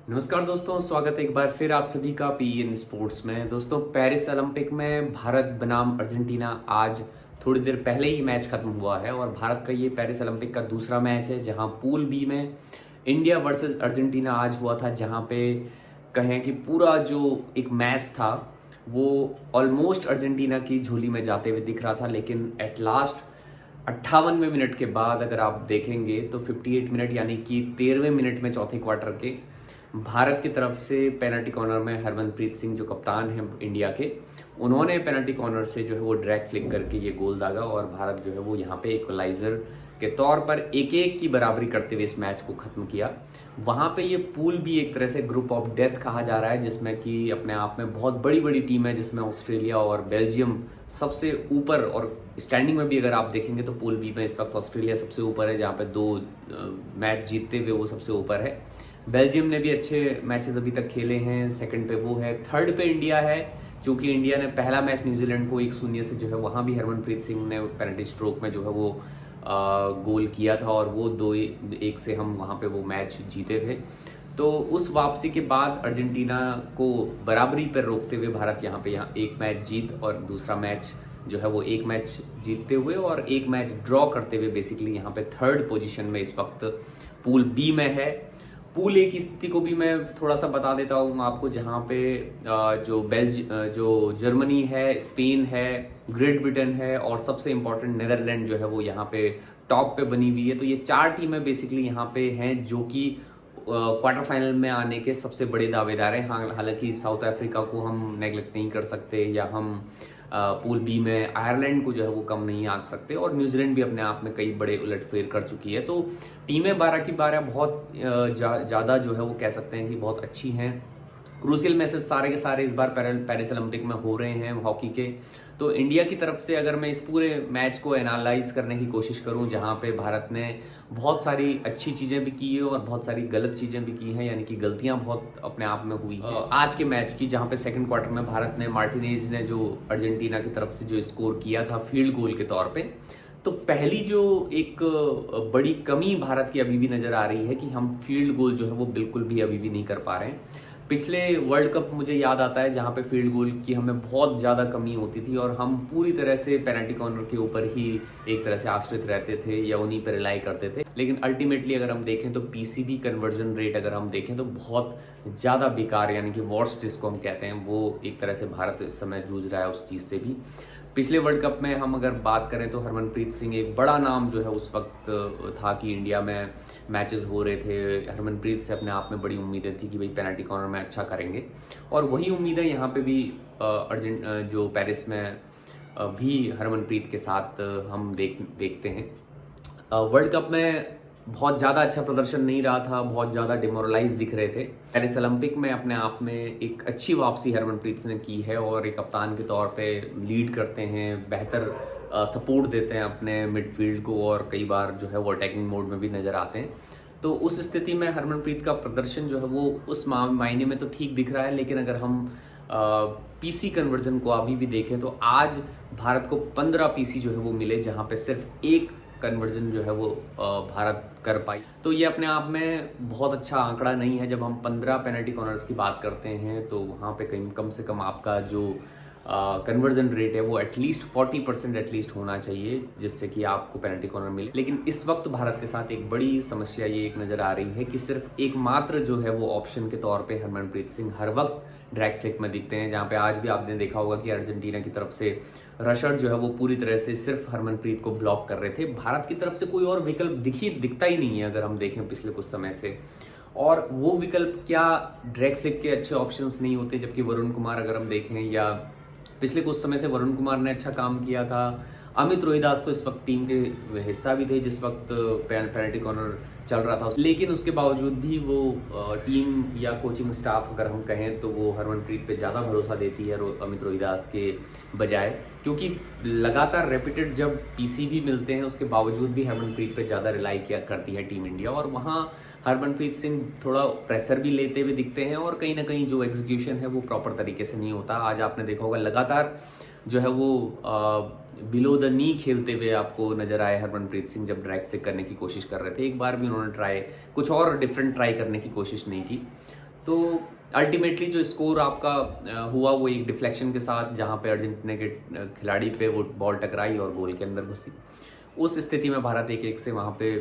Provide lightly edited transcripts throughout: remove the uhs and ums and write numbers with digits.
नमस्कार दोस्तों, स्वागत है एक बार फिर आप सभी का पीएन स्पोर्ट्स में। दोस्तों, पेरिस ओलंपिक में भारत बनाम अर्जेंटीना आज थोड़ी देर पहले ही मैच खत्म हुआ है और भारत का ये पेरिस ओलंपिक का दूसरा मैच है जहां पूल बी में इंडिया वर्सेस अर्जेंटीना आज हुआ था, जहां पे कहें कि पूरा जो एक मैच था वो ऑलमोस्ट अर्जेंटीना की झोली में जाते हुए दिख रहा था। लेकिन एट लास्ट 58वें मिनट के बाद अगर आप देखेंगे तो 58 मिनट यानी कि 13वें मिनट में चौथे क्वार्टर के भारत की तरफ से पेनल्टी कॉर्नर में हरमनप्रीत सिंह जो कप्तान हैं इंडिया के, उन्होंने पेनल्टी कॉर्नर से जो है वो ड्रैग फ्लिक करके ये गोल दागा और भारत जो है वो यहाँ पे इक्वलाइजर के तौर पर 1-1 की बराबरी करते हुए इस मैच को खत्म किया। वहाँ पे ये पूल भी एक तरह से ग्रुप ऑफ डेथ कहा जा रहा है, जिसमें कि अपने आप में बहुत बड़ी बड़ी टीम है, जिसमें ऑस्ट्रेलिया और बेल्जियम सबसे ऊपर, और स्टैंडिंग में भी अगर आप देखेंगे तो पूल बी में इस वक्त ऑस्ट्रेलिया सबसे ऊपर है, जहाँ पे 2 मैच जीतते हुए वो सबसे ऊपर है। बेल्जियम ने भी अच्छे मैचेस अभी तक खेले हैं, सेकंड पे वो है, थर्ड पे इंडिया है। चूंकि इंडिया ने पहला मैच न्यूजीलैंड को 1-0 से जो है वहाँ भी हरमनप्रीत सिंह ने पेनल्टी स्ट्रोक में जो है वो गोल किया था और वो 2-1 से हम वहाँ पे वो मैच जीते थे। तो उस वापसी के बाद अर्जेंटीना को बराबरी पर रोकते हुए भारत यहाँ एक मैच जीत और दूसरा मैच जो है वो एक मैच जीतते हुए और एक मैच ड्रॉ करते हुए बेसिकली यहाँ पे थर्ड पोजीशन में इस वक्त पूल बी में है। पूल ए की स्थिति को भी मैं थोड़ा सा बता देता हूँ आपको, जहाँ पे जो जर्मनी है, स्पेन है, ग्रेट ब्रिटेन है और सबसे इम्पोर्टेंट नीदरलैंड जो है वो यहाँ पे टॉप पे बनी हुई है। तो ये 4 टीमें बेसिकली यहाँ पे हैं जो कि क्वार्टर फाइनल में आने के सबसे बड़े दावेदार हैं। हालांकि साउथ अफ्रीका को हम नेगलेक्ट नहीं कर सकते या हम पूल बी में आयरलैंड को जो है वो कम नहीं आंक सकते, और न्यूजीलैंड भी अपने आप में कई बड़े उलटफेर कर चुकी है। तो टीमें 12 की 12 बहुत ज़्यादा जो है वो कह सकते हैं कि बहुत अच्छी हैं। क्रूशियल मैचेस सारे के सारे इस बार पेरिस ओलंपिक में हो रहे हैं हॉकी के। तो इंडिया की तरफ से अगर मैं इस पूरे मैच को एनालाइज करने की कोशिश करूं, जहां पे भारत ने बहुत सारी अच्छी चीज़ें भी की है और बहुत सारी गलत चीज़ें भी की हैं, यानी कि गलतियां बहुत अपने आप में हुई है आज के मैच की, जहां पे सेकंड क्वार्टर में भारत ने मार्टिनेज ने जो अर्जेंटीना की तरफ से जो स्कोर किया था फील्ड गोल के तौर पर, तो पहली जो एक बड़ी कमी भारत की अभी भी नज़र आ रही है कि हम फील्ड गोल जो है वो बिल्कुल भी अभी भी नहीं कर पा रहे हैं। पिछले वर्ल्ड कप मुझे याद आता है जहाँ पे फील्ड गोल की हमें बहुत ज़्यादा कमी होती थी और हम पूरी तरह से पेनल्टी कॉर्नर के ऊपर ही एक तरह से आश्रित रहते थे या उन्हीं पर रिलाई करते थे। लेकिन अल्टीमेटली अगर हम देखें तो पीसीबी कन्वर्जन रेट अगर हम देखें तो बहुत ज़्यादा बेकार, यानी कि वर्स्ट जिसको हम कहते हैं, वो एक तरह से भारत इस समय जूझ रहा है उस चीज़ से भी। पिछले वर्ल्ड कप में हम अगर बात करें तो हरमनप्रीत सिंह एक बड़ा नाम जो है उस वक्त था कि इंडिया में मैचेस हो रहे थे, हरमनप्रीत से अपने आप में बड़ी उम्मीदें थी कि भाई पेनल्टी कॉर्नर में अच्छा करेंगे, और वही उम्मीदें यहाँ पे भी जो पेरिस में भी हरमनप्रीत के साथ हम देखते हैं। वर्ल्ड कप में बहुत ज़्यादा अच्छा प्रदर्शन नहीं रहा था, बहुत ज़्यादा डिमोरलाइज दिख रहे थे। पेरिस ओलंपिक में अपने आप में एक अच्छी वापसी हरमनप्रीत ने की है और एक कप्तान के तौर पे लीड करते हैं, बेहतर सपोर्ट देते हैं अपने मिडफील्ड को और कई बार जो है वो अटैकिंग मोड में भी नज़र आते हैं। तो उस स्थिति में हरमनप्रीत का प्रदर्शन जो है वो उस मायने में तो ठीक दिख रहा है। लेकिन अगर हम पीसी कन्वर्जन को अभी भी देखें तो आज भारत को 15 पीसी जो है वो मिले, जहाँ पे सिर्फ एक कन्वर्जन जो है वो भारत कर पाई। तो ये अपने आप में बहुत अच्छा आंकड़ा नहीं है। जब हम 15 पेनल्टी कॉर्नर्स की बात करते हैं तो वहाँ पे कम से कम आपका जो कन्वर्जन रेट है वो एटलीस्ट 40% एटलीस्ट होना चाहिए, जिससे कि आपको पेनल्टी कॉर्नर मिले। लेकिन इस वक्त भारत के साथ एक बड़ी समस्या ये एक नज़र आ रही है कि सिर्फ एकमात्र जो है वो ऑप्शन के तौर पे हरमनप्रीत सिंह हर वक्त ड्रैग फ्लिक में दिखते हैं, जहाँ पे आज भी आपने देखा होगा कि अर्जेंटीना की तरफ से रशर जो है वो पूरी तरह से सिर्फ हरमनप्रीत को ब्लॉक कर रहे थे। भारत की तरफ से कोई और विकल्प दिखता ही नहीं है अगर हम देखें पिछले कुछ समय से। और वो विकल्प क्या ड्रैग फ्लिक के अच्छे ऑप्शंस नहीं होते, जबकि वरुण कुमार अगर हम देखें या पिछले कुछ समय से वरुण कुमार ने अच्छा काम किया था। अमित रोहिदास तो इस वक्त टीम के हिस्सा भी थे जिस वक्त पेनल्टी कॉर्नर चल रहा था, लेकिन उसके बावजूद भी वो टीम या कोचिंग स्टाफ अगर हम कहें तो वो हरमनप्रीत पे ज़्यादा भरोसा देती है अमित रोहिदास के बजाय, क्योंकि लगातार रेपिटेड जब पीसी भी मिलते हैं उसके बावजूद भी हरमनप्रीत पे ज़्यादा रिलाई किया करती है टीम इंडिया, और वहाँ हरमनप्रीत सिंह थोड़ा प्रेशर भी लेते हुए दिखते हैं और कहीं ना कहीं जो एग्जीक्यूशन है वो प्रॉपर तरीके से नहीं होता। आज आपने देखा होगा लगातार जो है वो बिलो द नी खेलते हुए आपको नजर आए हरमनप्रीत सिंह, जब ड्रैग फ्लिक करने की कोशिश कर रहे थे। एक बार भी उन्होंने कुछ और डिफरेंट ट्राई करने की कोशिश नहीं की। तो अल्टीमेटली जो स्कोर आपका हुआ वो एक डिफ्लेक्शन के साथ, जहाँ पे अर्जेंटीना के खिलाड़ी पे वो बॉल टकराई और गोल के अंदर घुसी। उस स्थिति में भारत 1-1 से वहाँ पे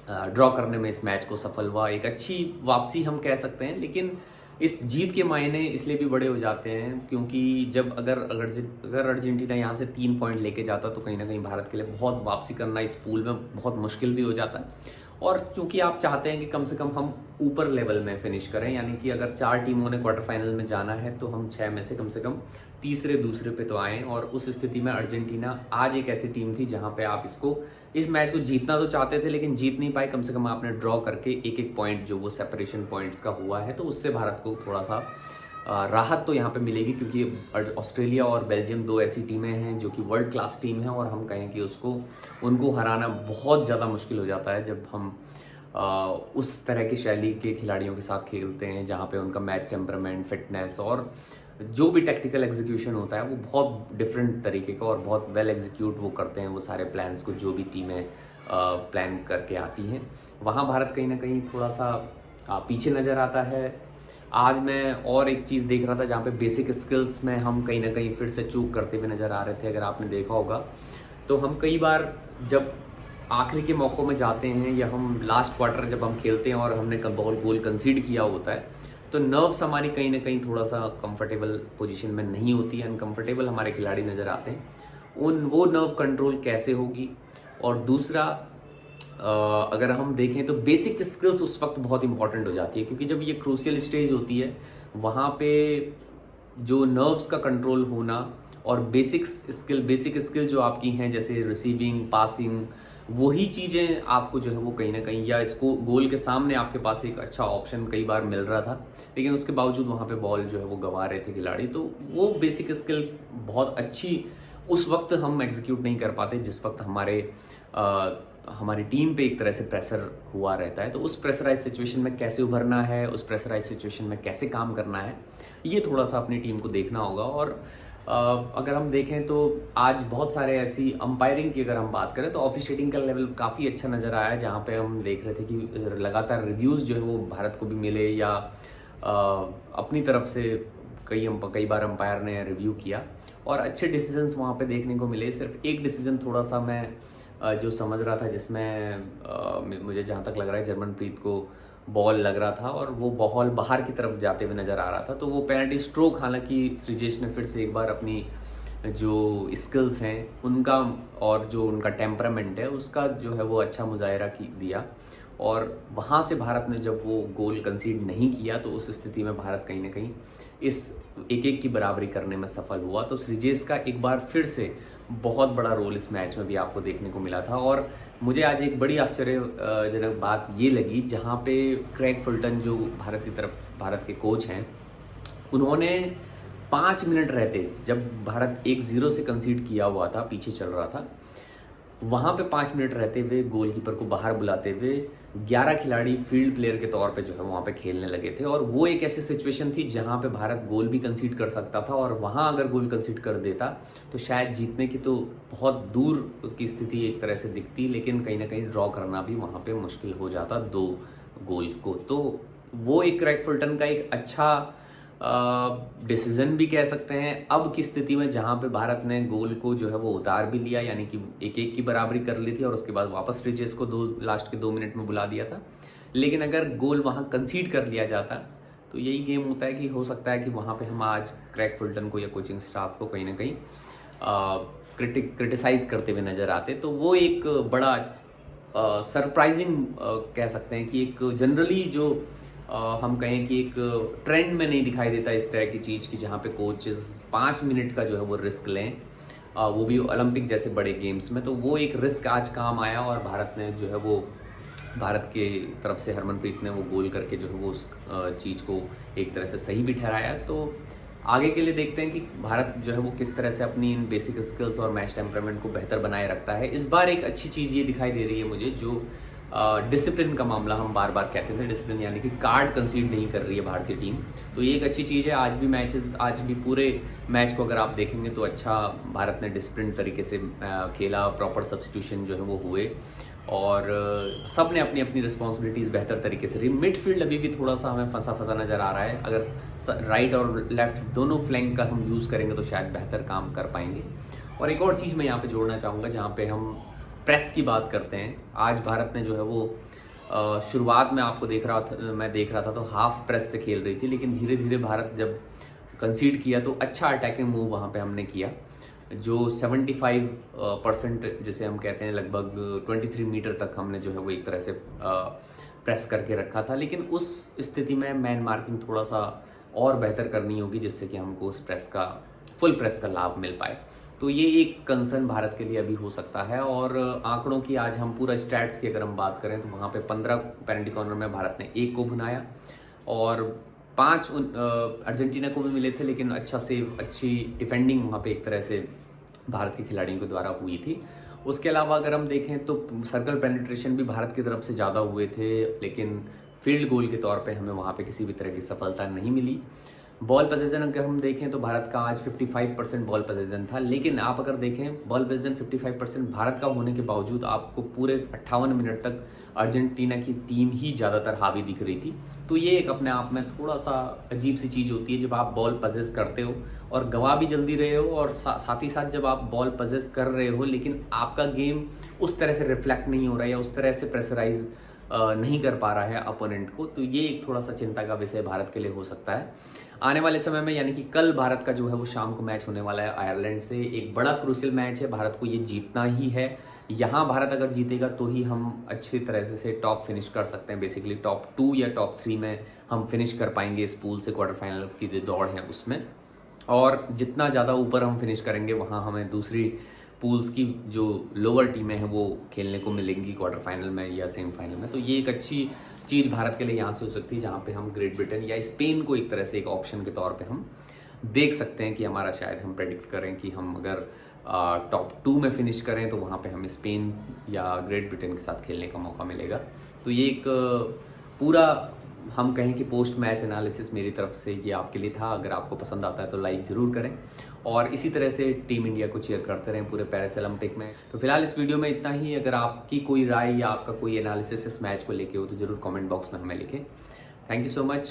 ड्रॉ करने में इस मैच को सफल हुआ। एक अच्छी वापसी हम कह सकते हैं, लेकिन इस जीत के मायने इसलिए भी बड़े हो जाते हैं क्योंकि जब अगर अर्जेंटीना यहाँ से 3 पॉइंट लेके जाता तो कहीं ना कहीं भारत के लिए बहुत वापसी करना इस पूल में बहुत मुश्किल भी हो जाता है। और चूंकि आप चाहते हैं कि कम से कम हम ऊपर लेवल में फिनिश करें, यानी कि अगर 4 टीमों ने क्वार्टर फाइनल में जाना है तो हम 6 में से कम तीसरे दूसरे पे तो आए। और उस स्थिति में अर्जेंटीना आज एक ऐसी टीम थी जहां पे आप इस मैच को जीतना तो चाहते थे लेकिन जीत नहीं पाए। कम से कम आपने ड्रॉ करके एक पॉइंट जो वो सेपरेशन पॉइंट्स का हुआ है, तो उससे भारत को थोड़ा सा राहत तो यहाँ पे मिलेगी, क्योंकि ऑस्ट्रेलिया और बेल्जियम 2 ऐसी टीमें हैं जो कि वर्ल्ड क्लास टीम है और हम कहें कि उनको हराना बहुत ज़्यादा मुश्किल हो जाता है जब हम उस तरह की शैली के खिलाड़ियों के साथ खेलते हैं जहाँ पे उनका मैच टेम्परामेंट, फिटनेस और जो भी टेक्निकल एग्जीक्यूशन होता है वो बहुत डिफरेंट तरीके का और बहुत वेल एग्जीक्यूट वो करते हैं वो सारे प्लान्स को जो भी टीमें प्लान करके आती हैं। वहाँ भारत कहीं ना कहीं थोड़ा सा पीछे नज़र आता है। आज मैं और एक चीज़ देख रहा था जहाँ पे बेसिक स्किल्स में हम कहीं ना कहीं फिर से चूक करते हुए नज़र आ रहे थे। अगर आपने देखा होगा तो हम कई बार जब आखिरी के मौक़ों में जाते हैं या हम लास्ट क्वार्टर जब हम खेलते हैं और हमने गोल कंसीड किया होता है तो नर्व्स हमारी कहीं ना कहीं थोड़ा सा कंफर्टेबल पोजीशन में नहीं होती है, अनकंफर्टेबल हमारे खिलाड़ी नज़र आते हैं। वो नर्व कंट्रोल कैसे होगी। और दूसरा अगर हम देखें तो बेसिक स्किल्स उस वक्त बहुत इंपॉर्टेंट हो जाती है, क्योंकि जब ये क्रूशियल स्टेज होती है वहाँ पे जो नर्व्स का कंट्रोल होना और बेसिक स्किल जो आपकी हैं जैसे रिसीविंग, पासिंग, वही चीज़ें आपको जो है वो कहीं ना कहीं, या इसको गोल के सामने आपके पास एक अच्छा ऑप्शन कई बार मिल रहा था लेकिन उसके बावजूद वहाँ पे बॉल जो है वो गंवा रहे थे खिलाड़ी, तो वो बेसिक स्किल बहुत अच्छी उस वक्त हम एग्जीक्यूट नहीं कर पाते जिस वक्त हमारी टीम पे एक तरह से प्रेशर हुआ रहता है। तो उस प्रेशराइज सिचुएशन में कैसे उभरना है, उस प्रेशराइज सिचुएशन में कैसे काम करना है, ये थोड़ा सा अपनी टीम को देखना होगा। और अगर हम देखें तो आज बहुत सारे ऐसी अंपायरिंग की अगर हम बात करें तो ऑफिशिएटिंग का लेवल काफ़ी अच्छा नज़र आया, जहाँ पे हम देख रहे थे कि लगातार रिव्यूज़ जो है वो भारत को भी मिले या अपनी तरफ से कई बार अंपायर ने रिव्यू किया और अच्छे डिसीजंस वहाँ पे देखने को मिले। सिर्फ एक डिसीजन थोड़ा सा मैं जो समझ रहा था जिसमें मुझे जहाँ तक लग रहा है जर्मनप्रीत को बॉल लग रहा था और वो बॉल बाहर की तरफ जाते हुए नज़र आ रहा था, तो वो पेनल्टी स्ट्रोक, हालांकि श्रीजेश ने फिर से एक बार अपनी जो स्किल्स हैं उनका और जो उनका टेम्परामेंट है उसका जो है वो अच्छा मुजाहरा दिया और वहाँ से भारत ने जब वो गोल कंसीड नहीं किया तो उस स्थिति में भारत कहीं ना कहीं इस 1-1 की बराबरी करने में सफल हुआ। तो श्रीजेश का एक बार फिर से बहुत बड़ा रोल इस मैच में भी आपको देखने को मिला था। और मुझे आज एक बड़ी आश्चर्यजनक बात ये लगी जहाँ पे क्रेग फुल्टन जो भारत के कोच हैं, उन्होंने 5 मिनट रहते, जब भारत 1-0 से कंसीड किया हुआ था, पीछे चल रहा था, वहाँ पे 5 मिनट रहते हुए गोलकीपर को बाहर बुलाते हुए 11 खिलाड़ी फील्ड प्लेयर के तौर पे जो है वहाँ पे खेलने लगे थे। और वो एक ऐसी सिचुएशन थी जहाँ पे भारत गोल भी कंसीड कर सकता था और वहाँ अगर गोल कंसीड कर देता तो शायद जीतने की तो बहुत दूर की स्थिति एक तरह से दिखती, लेकिन कहीं ना कहीं ड्रॉ करना भी वहाँ पे मुश्किल हो जाता 2 गोल को। तो वो एक क्रेग फुल्टन का एक अच्छा डिसीजन भी कह सकते हैं अब की स्थिति में, जहां पे भारत ने गोल को जो है वो उतार भी लिया, यानी कि 1-1 की बराबरी कर ली थी और उसके बाद वापस श्रीजेश को लास्ट के 2 मिनट में बुला दिया था। लेकिन अगर गोल वहां कंसीड कर लिया जाता तो यही गेम होता है कि हो सकता है कि वहां पे हम आज क्रेग फुल्टन को या कोचिंग स्टाफ को कहीं ना कहीं क्रिटिसाइज करते हुए नजर आते। तो वो एक बड़ा सरप्राइजिंग कह सकते हैं कि एक जनरली जो हम कहें कि एक ट्रेंड में नहीं दिखाई देता इस तरह की चीज़ की जहाँ पे कोचेस 5 मिनट का जो है वो रिस्क लें, वो भी ओलंपिक जैसे बड़े गेम्स में। तो वो एक रिस्क आज काम आया और भारत ने जो है वो भारत के तरफ से हरमनप्रीत ने वो गोल करके जो है वो उस चीज़ को एक तरह से सही भी ठहराया। तो आगे के लिए देखते हैं कि भारत जो है वो किस तरह से अपनी इन बेसिक स्किल्स और मैच टेम्परामेंट को बेहतर बनाए रखता है। इस बार एक अच्छी चीज़ ये दिखाई दे रही है मुझे, जो डिसिप्लिन का मामला हम बार बार कहते थे, डिसिप्लिन यानी कि कार्ड कंसीड नहीं कर रही है भारतीय टीम, तो ये एक अच्छी चीज़ है। आज भी पूरे मैच को अगर आप देखेंगे तो अच्छा भारत ने डिसिप्लिन तरीके से खेला, प्रॉपर सब्स्टिट्यूशन जो है वो हुए और सब ने अपनी अपनी रिस्पॉन्सिबिलिटीज़ बेहतर तरीके से रही। मिडफील्ड अभी भी थोड़ा सा हमें फंसा फंसा नज़र आ रहा है, अगर राइट और लेफ्ट दोनों फ्लैंक का हम यूज़ करेंगे तो शायद बेहतर काम कर पाएंगे। और एक और चीज़ मैं यहाँ पे जोड़ना चाहूँगा, जहाँ पे हम प्रेस की बात करते हैं, आज भारत ने जो है वो शुरुआत में आपको मैं देख रहा था तो हाफ प्रेस से खेल रही थी, लेकिन धीरे धीरे भारत जब कंसीड किया तो अच्छा अटैकिंग मूव वहाँ पे हमने किया, जो 75% जिसे हम कहते हैं लगभग 23 मीटर तक हमने जो है वो एक तरह से प्रेस करके रखा था। लेकिन उस स्थिति में मैन मार्किंग थोड़ा सा और बेहतर करनी होगी, जिससे कि हमको उस फुल प्रेस का लाभ मिल पाए। तो ये एक कंसर्न भारत के लिए अभी हो सकता है। और आंकड़ों की आज हम पूरा स्टैट्स की अगर हम बात करें तो वहाँ पे 15 पेनल्टी कॉर्नर में भारत ने 1 को भुनाया और 5 अर्जेंटीना को भी मिले थे, लेकिन अच्छा सेव, अच्छी डिफेंडिंग वहाँ पे एक तरह से भारत के खिलाड़ियों के द्वारा हुई थी। उसके अलावा अगर हम देखें तो सर्कल पेनिट्रेशन भी भारत की तरफ से ज़्यादा हुए थे, लेकिन फील्ड गोल के तौर पे हमें वहाँ पे किसी भी तरह की सफलता नहीं मिली। बॉल पोजीशन अगर हम देखें तो भारत का आज 55% बॉल पोजीशन था, लेकिन आप अगर देखें बॉल पोजीशन 55% भारत का होने के बावजूद आपको पूरे 58 मिनट तक अर्जेंटीना की टीम ही ज़्यादातर हावी दिख रही थी। तो ये एक अपने आप में थोड़ा सा अजीब सी चीज़ होती है, जब आप बॉल पजेस करते हो और गवा भी जल्दी रहे हो, और साथ ही साथ जब आप बॉल पजेस कर रहे हो लेकिन आपका गेम उस तरह से रिफ्लेक्ट नहीं हो रहा है या उस तरह से प्रेशराइज नहीं कर पा रहा है अपोनेंट को, तो ये एक थोड़ा सा चिंता का विषय भारत के लिए हो सकता है आने वाले समय में। यानी कि कल भारत का जो है वो शाम को मैच होने वाला है आयरलैंड से, एक बड़ा क्रूशियल मैच है, भारत को ये जीतना ही है। यहाँ भारत अगर जीतेगा तो ही हम अच्छी तरह से टॉप फिनिश कर सकते हैं, बेसिकली टॉप 2 या टॉप 3 में हम फिनिश कर पाएंगे इस पूल से, क्वार्टर फाइनल्स की जो दौड़ है उसमें। और जितना ज़्यादा ऊपर हम फिनिश करेंगे वहाँ हमें दूसरी पूल्स की जो लोअर टीमें हैं वो खेलने को मिलेंगी क्वार्टर फाइनल में या सेमीफाइनल में। तो ये एक अच्छी चीज़ भारत के लिए यहाँ से हो सकती है, जहाँ पे हम ग्रेट ब्रिटेन या स्पेन को एक तरह से एक ऑप्शन के तौर पे हम देख सकते हैं कि हमारा शायद हम प्रेडिक्ट करें कि हम अगर टॉप 2 में फिनिश करें तो वहाँ पे हमें स्पेन या ग्रेट ब्रिटेन के साथ खेलने का मौका मिलेगा। तो ये एक पूरा हम कहें कि पोस्ट मैच एनालिसिस मेरी तरफ से ये आपके लिए था। अगर आपको पसंद आता है तो लाइक ज़रूर करें और इसी तरह से टीम इंडिया को चीयर करते रहें पूरे पेरिस ओलंपिक में। तो फिलहाल इस वीडियो में इतना ही। अगर आपकी कोई राय या आपका कोई एनालिसिस इस मैच को लेके हो तो ज़रूर कमेंट बॉक्स में हमें लिखें। Thank you so much.